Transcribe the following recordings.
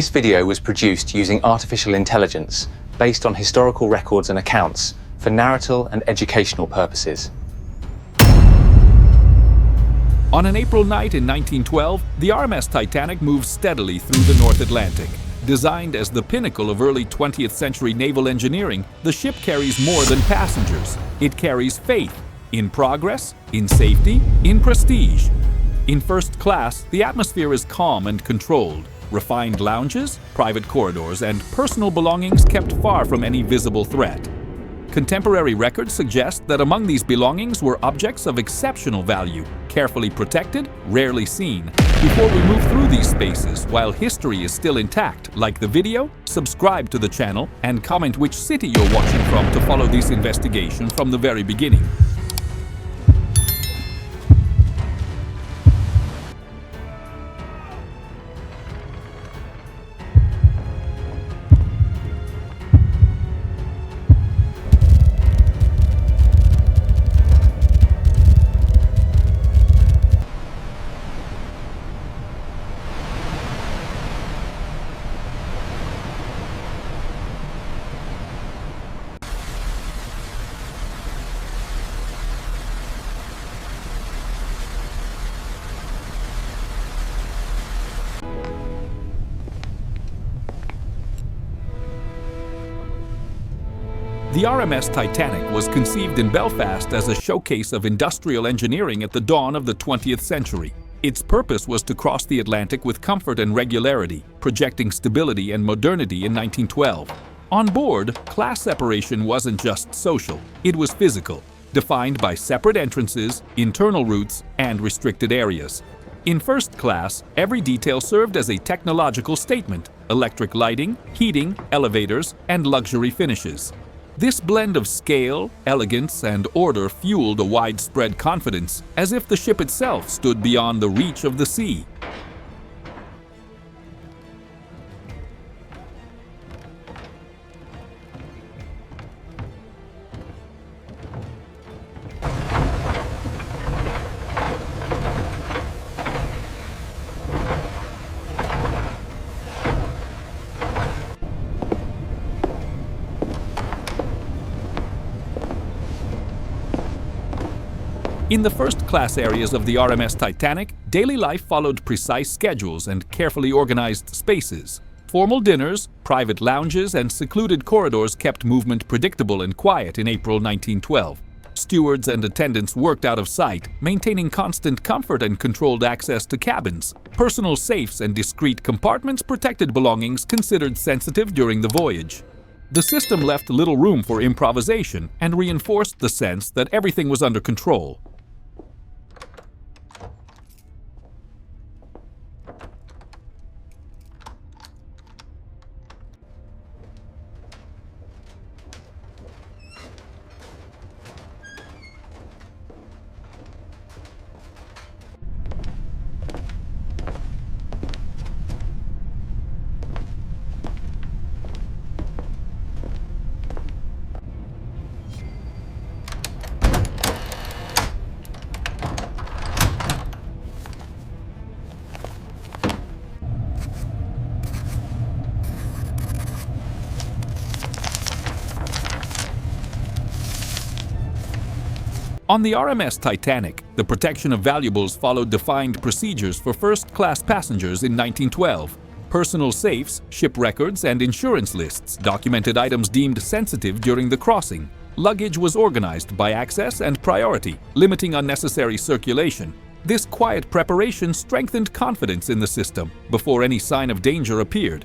This video was produced using artificial intelligence based on historical records and accounts for narrative and educational purposes. On an April night in 1912, the RMS Titanic moved steadily through the North Atlantic. Designed as the pinnacle of early 20th century naval engineering, the ship carries more than passengers. It carries faith in progress, in safety, in prestige. In first class, the atmosphere is calm and controlled. Refined lounges, private corridors, and personal belongings kept far from any visible threat. Contemporary records suggest that among these belongings were objects of exceptional value, carefully protected, rarely seen. Before we move through these spaces, while history is still intact, like the video, subscribe to the channel, and comment which city you're watching from to follow this investigation from the very beginning. The RMS Titanic was conceived in Belfast as a showcase of industrial engineering at the dawn of the 20th century. Its purpose was to cross the Atlantic with comfort and regularity, projecting stability and modernity in 1912. On board, class separation wasn't just social, it was physical, defined by separate entrances, internal routes, and restricted areas. In first class, every detail served as a technological statement: electric lighting, heating, elevators, and luxury finishes. This blend of scale, elegance, and order fueled a widespread confidence, as if the ship itself stood beyond the reach of the sea. In the first-class areas of the RMS Titanic, daily life followed precise schedules and carefully organized spaces. Formal dinners, private lounges, and secluded corridors kept movement predictable and quiet in April 1912. Stewards and attendants worked out of sight, maintaining constant comfort and controlled access to cabins. Personal safes and discreet compartments protected belongings considered sensitive during the voyage. The system left little room for improvisation and reinforced the sense that everything was under control. On the RMS Titanic, the protection of valuables followed defined procedures for first-class passengers in 1912. Personal safes, ship records, and insurance lists documented items deemed sensitive during the crossing. Luggage was organized by access and priority, limiting unnecessary circulation. This quiet preparation strengthened confidence in the system before any sign of danger appeared.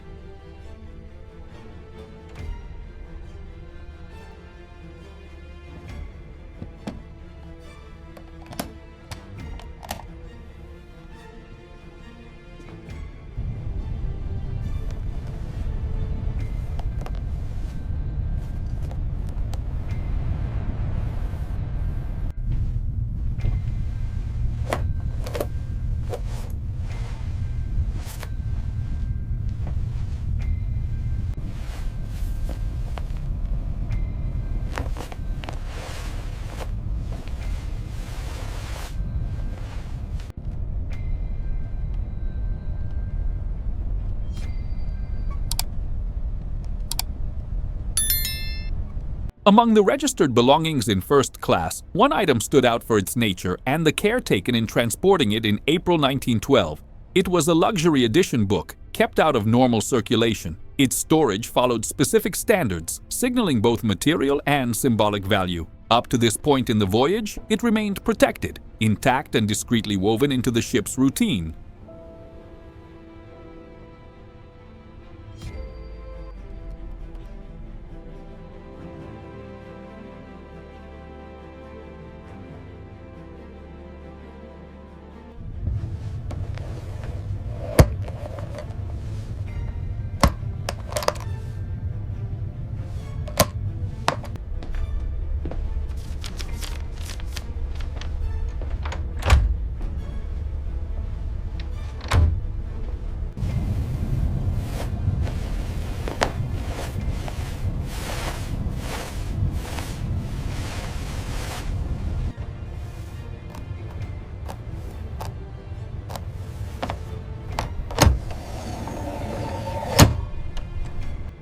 Among the registered belongings in first class, one item stood out for its nature and the care taken in transporting it in April 1912. It was a luxury edition book, kept out of normal circulation. Its storage followed specific standards, signaling both material and symbolic value. Up to this point in the voyage, it remained protected, intact and discreetly woven into the ship's routine.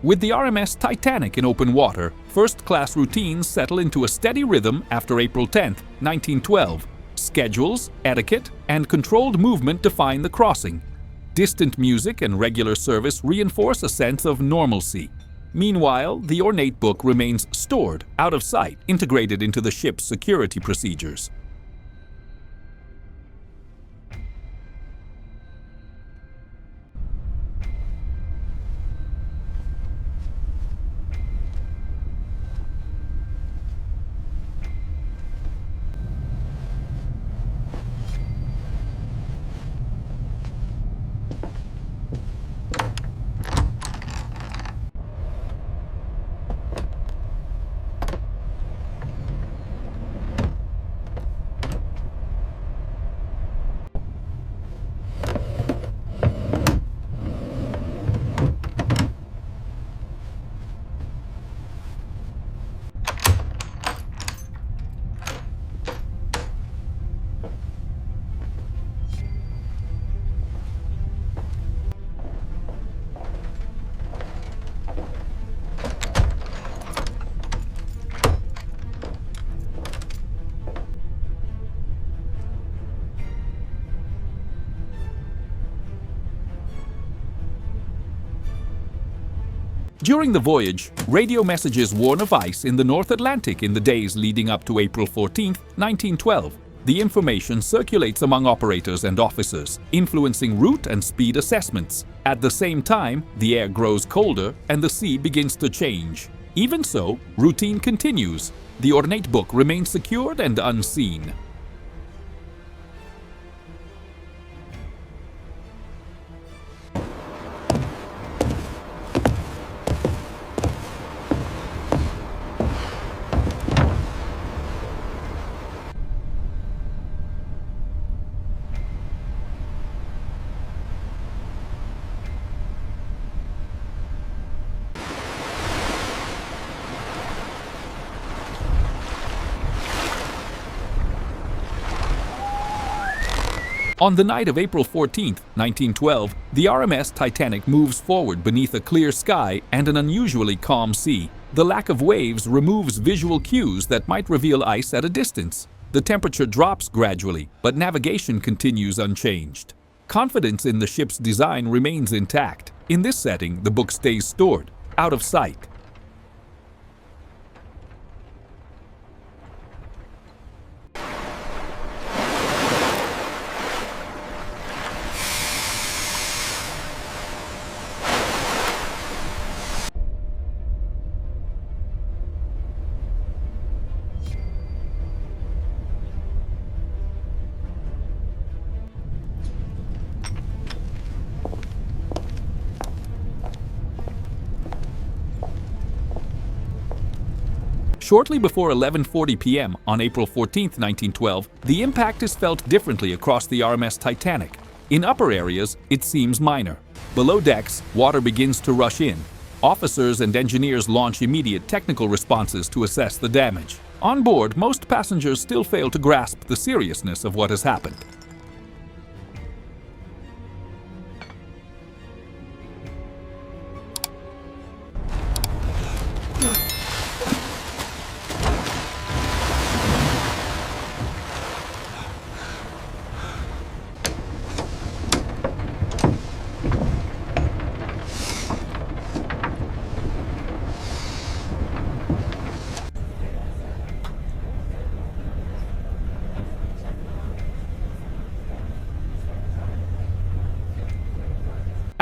With the RMS Titanic in open water, first-class routines settle into a steady rhythm after April 10, 1912. Schedules, etiquette, and controlled movement define the crossing. Distant music and regular service reinforce a sense of normalcy. Meanwhile, the ornate book remains stored, out of sight, integrated into the ship's security procedures. During the voyage, radio messages warn of ice in the North Atlantic in the days leading up to April 14, 1912. The information circulates among operators and officers, influencing route and speed assessments. At the same time, the air grows colder and the sea begins to change. Even so, routine continues. The ornate book remains secured and unseen. On the night of April 14, 1912, the RMS Titanic moves forward beneath a clear sky and an unusually calm sea. The lack of waves removes visual cues that might reveal ice at a distance. The temperature drops gradually, but navigation continues unchanged. Confidence in the ship's design remains intact. In this setting, the book stays stored, out of sight. Shortly before 11:40 p.m. on April 14, 1912, the impact is felt differently across the RMS Titanic. In upper areas, it seems minor. Below decks, water begins to rush in. Officers and engineers launch immediate technical responses to assess the damage. On board, most passengers still fail to grasp the seriousness of what has happened.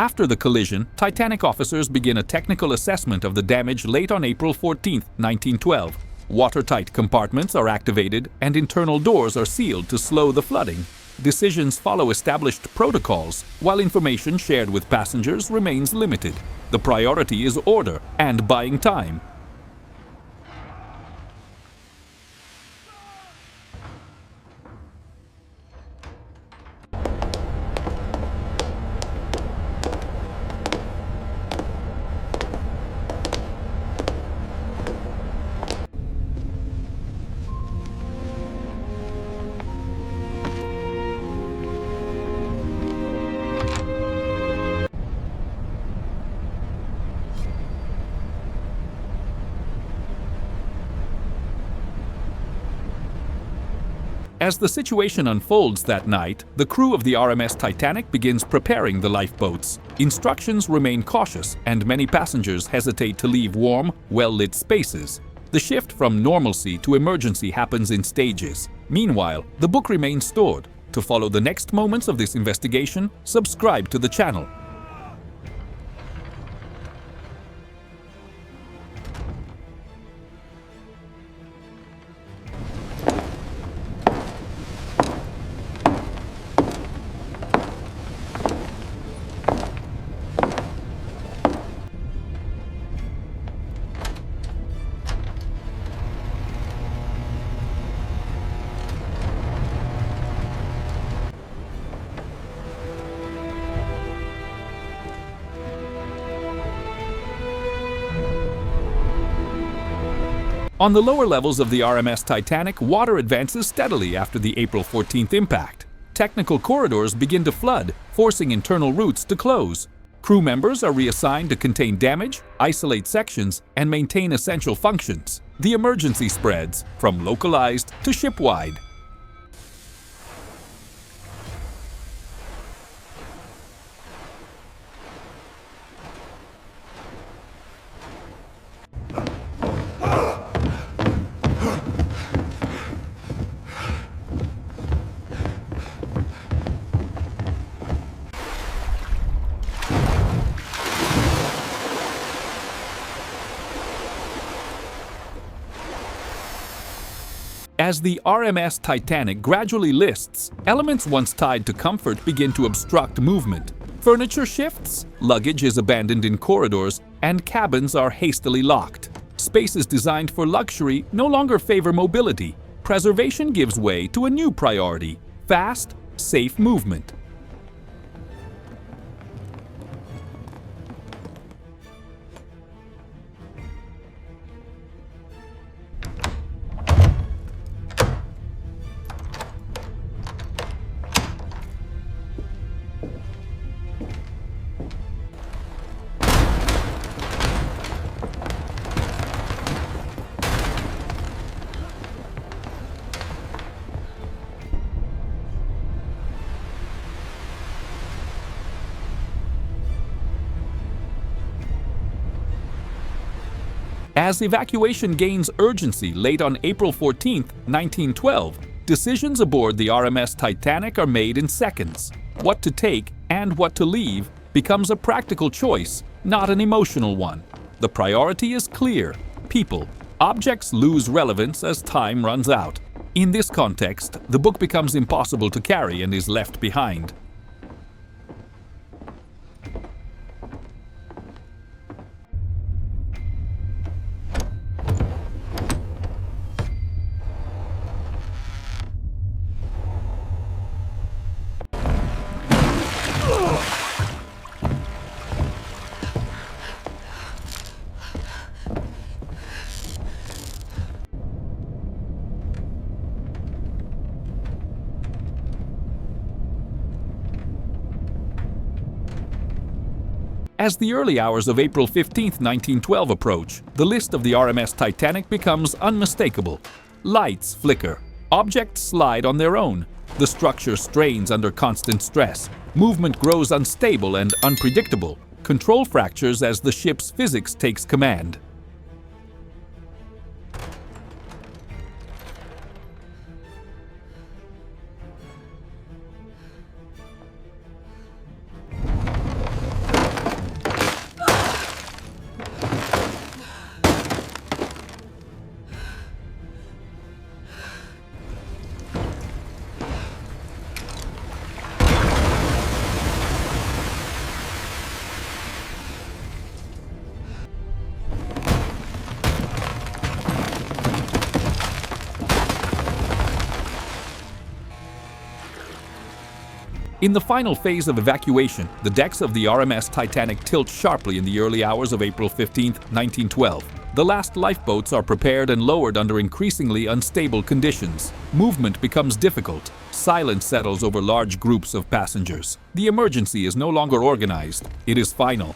After the collision, Titanic officers begin a technical assessment of the damage late on April 14, 1912. Watertight compartments are activated and internal doors are sealed to slow the flooding. Decisions follow established protocols, while information shared with passengers remains limited. The priority is order and buying time. As the situation unfolds that night, the crew of the RMS Titanic begins preparing the lifeboats. Instructions remain cautious, and many passengers hesitate to leave warm, well-lit spaces. The shift from normalcy to emergency happens in stages. Meanwhile, the book remains stored. To follow the next moments of this investigation, subscribe to the channel. On the lower levels of the RMS Titanic, water advances steadily after the April 14th impact. Technical corridors begin to flood, forcing internal routes to close. Crew members are reassigned to contain damage, isolate sections, and maintain essential functions. The emergency spreads, from localized to shipwide. As the RMS Titanic gradually lists, elements once tied to comfort begin to obstruct movement. Furniture shifts, luggage is abandoned in corridors, and cabins are hastily locked. Spaces designed for luxury no longer favor mobility. Preservation gives way to a new priority: fast, safe movement. As evacuation gains urgency late on April 14, 1912, decisions aboard the RMS Titanic are made in seconds. What to take and what to leave becomes a practical choice, not an emotional one. The priority is clear: people. Objects lose relevance as time runs out. In this context, the book becomes impossible to carry and is left behind. As the early hours of April 15, 1912 approach, the list of the RMS Titanic becomes unmistakable. Lights flicker. Objects slide on their own. The structure strains under constant stress. Movement grows unstable and unpredictable. Control fractures as the ship's physics takes command. In the final phase of evacuation, the decks of the RMS Titanic tilt sharply in the early hours of April 15, 1912. The last lifeboats are prepared and lowered under increasingly unstable conditions. Movement becomes difficult. Silence settles over large groups of passengers. The emergency is no longer organized. It is final.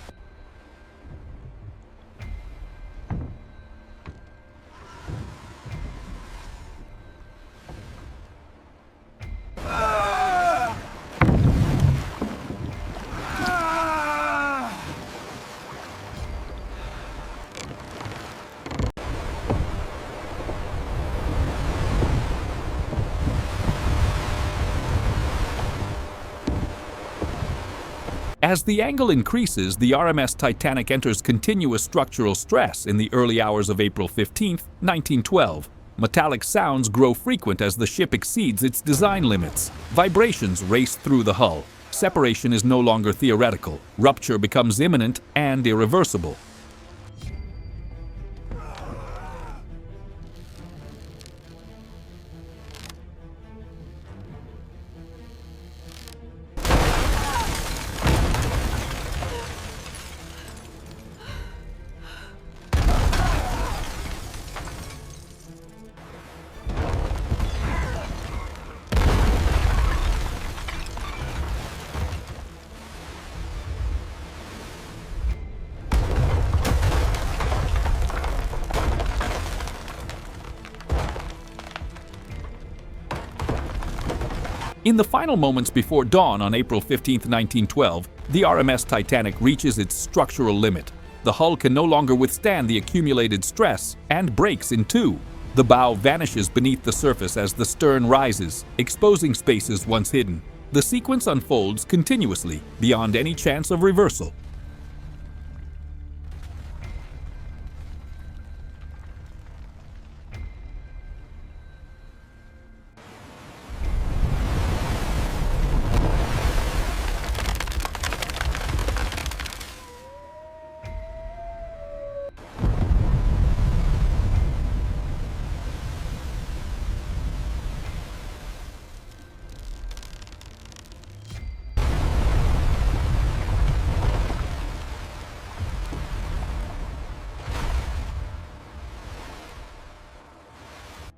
As the angle increases, the RMS Titanic enters continuous structural stress in the early hours of April 15, 1912. Metallic sounds grow frequent as the ship exceeds its design limits. Vibrations race through the hull. Separation is no longer theoretical. Rupture becomes imminent and irreversible. In the final moments before dawn on April 15, 1912, the RMS Titanic reaches its structural limit. The hull can no longer withstand the accumulated stress and breaks in two. The bow vanishes beneath the surface as the stern rises, exposing spaces once hidden. The sequence unfolds continuously, beyond any chance of reversal.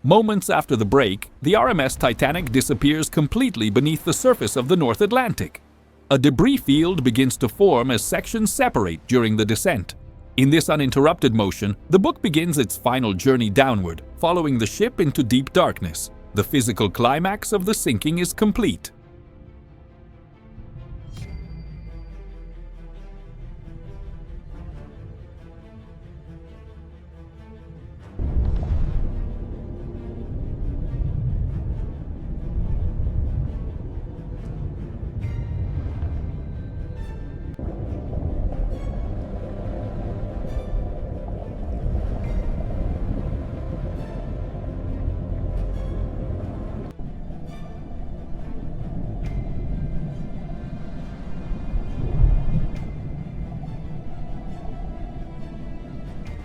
Moments after the break, the RMS Titanic disappears completely beneath the surface of the North Atlantic. A debris field begins to form as sections separate during the descent. In this uninterrupted motion, the book begins its final journey downward, following the ship into deep darkness. The physical climax of the sinking is complete.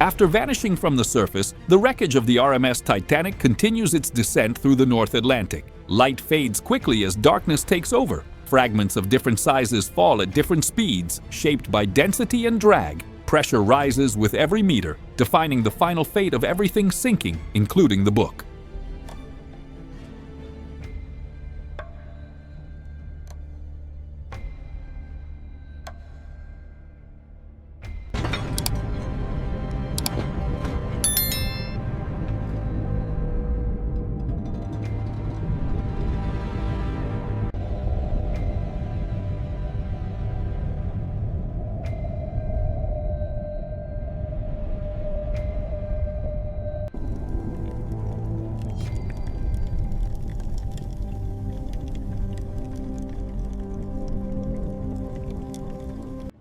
After vanishing from the surface, the wreckage of the RMS Titanic continues its descent through the North Atlantic. Light fades quickly as darkness takes over. Fragments of different sizes fall at different speeds, shaped by density and drag. Pressure rises with every meter, defining the final fate of everything sinking, including the book.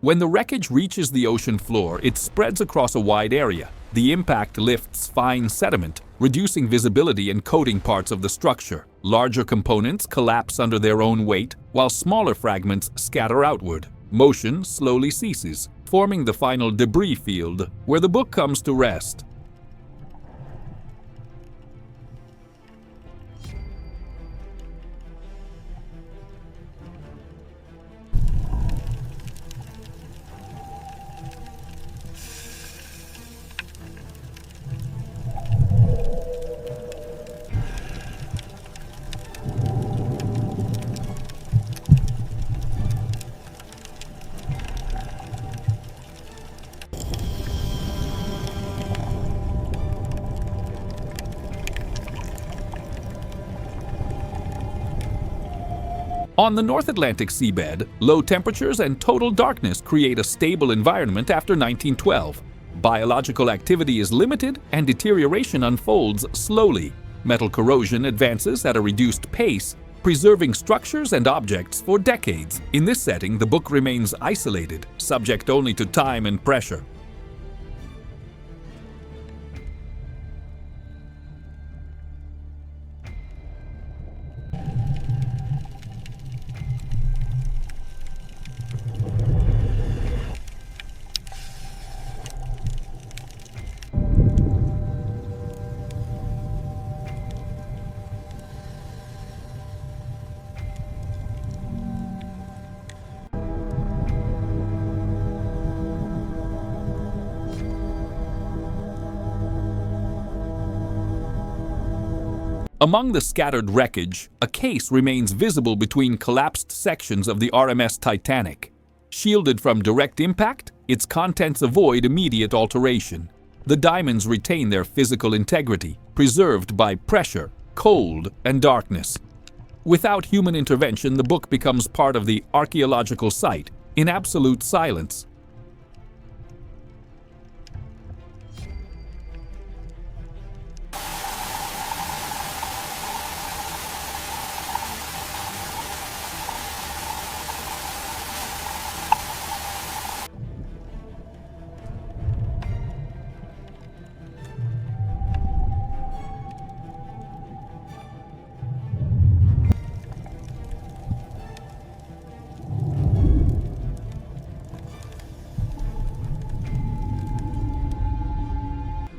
When the wreckage reaches the ocean floor, it spreads across a wide area. The impact lifts fine sediment, reducing visibility and coating parts of the structure. Larger components collapse under their own weight, while smaller fragments scatter outward. Motion slowly ceases, forming the final debris field, where the book comes to rest. On the North Atlantic seabed, low temperatures and total darkness create a stable environment after 1912. Biological activity is limited and deterioration unfolds slowly. Metal corrosion advances at a reduced pace, preserving structures and objects for decades. In this setting, the book remains isolated, subject only to time and pressure. Among the scattered wreckage, a case remains visible between collapsed sections of the RMS Titanic. Shielded from direct impact, its contents avoid immediate alteration. The diamonds retain their physical integrity, preserved by pressure, cold, and darkness. Without human intervention, the book becomes part of the archaeological site, in absolute silence.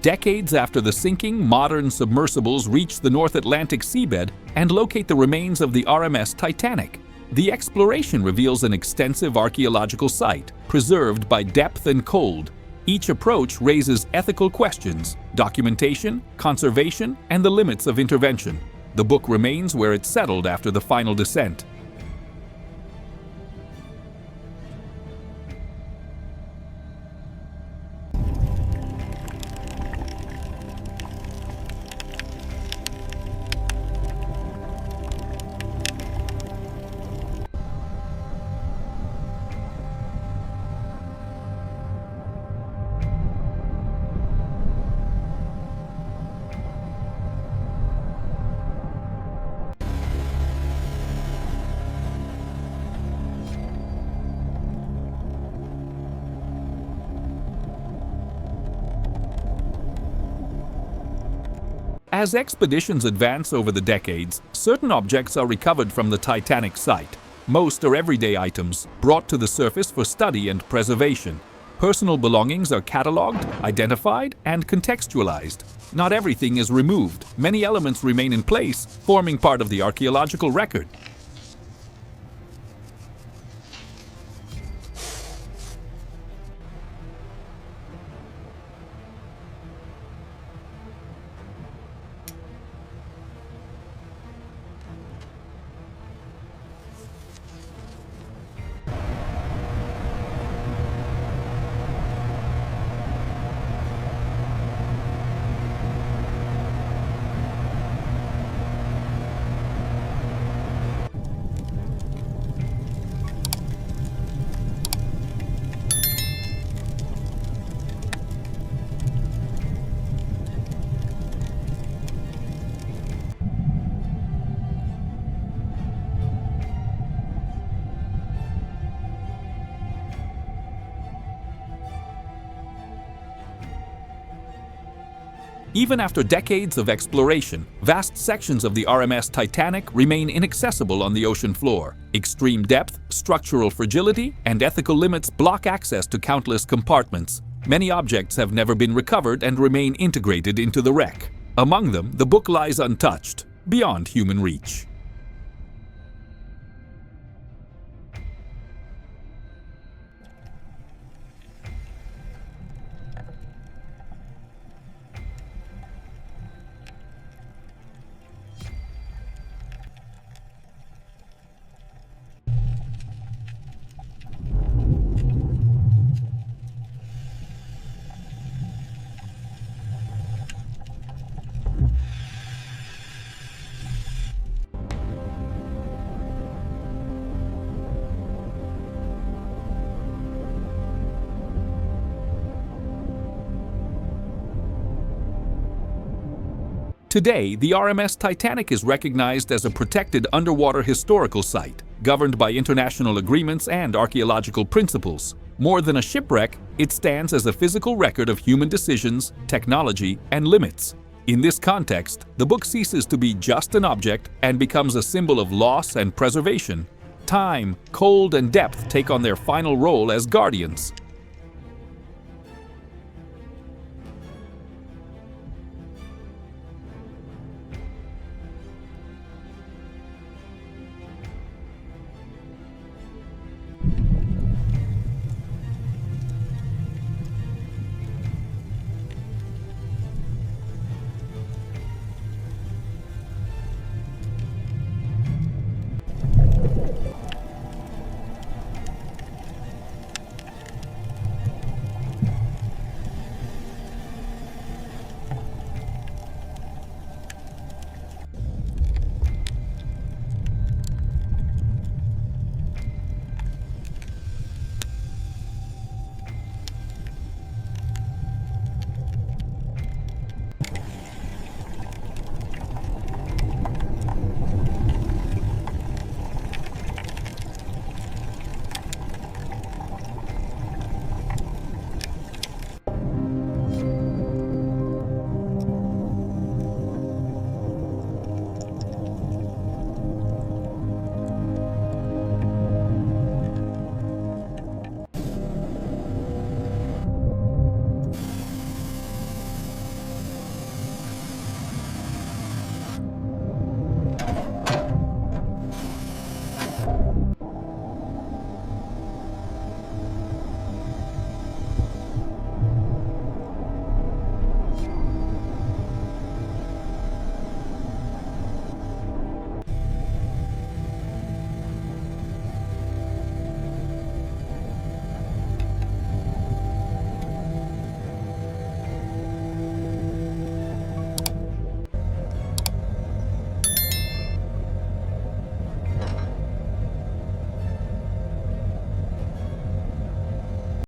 Decades after the sinking, modern submersibles reach the North Atlantic seabed and locate the remains of the RMS Titanic. The exploration reveals an extensive archaeological site, preserved by depth and cold. Each approach raises ethical questions: documentation, conservation, and the limits of intervention. The book remains where it settled after the final descent. As expeditions advance over the decades, certain objects are recovered from the Titanic site. Most are everyday items, brought to the surface for study and preservation. Personal belongings are catalogued, identified, and contextualized. Not everything is removed. Many elements remain in place, forming part of the archaeological record. Even after decades of exploration, vast sections of the RMS Titanic remain inaccessible on the ocean floor. Extreme depth, structural fragility, and ethical limits block access to countless compartments. Many objects have never been recovered and remain integrated into the wreck. Among them, the book lies untouched, beyond human reach. Today, the RMS Titanic is recognized as a protected underwater historical site, governed by international agreements and archaeological principles. More than a shipwreck, it stands as a physical record of human decisions, technology, and limits. In this context, the book ceases to be just an object and becomes a symbol of loss and preservation. Time, cold, and depth take on their final role as guardians,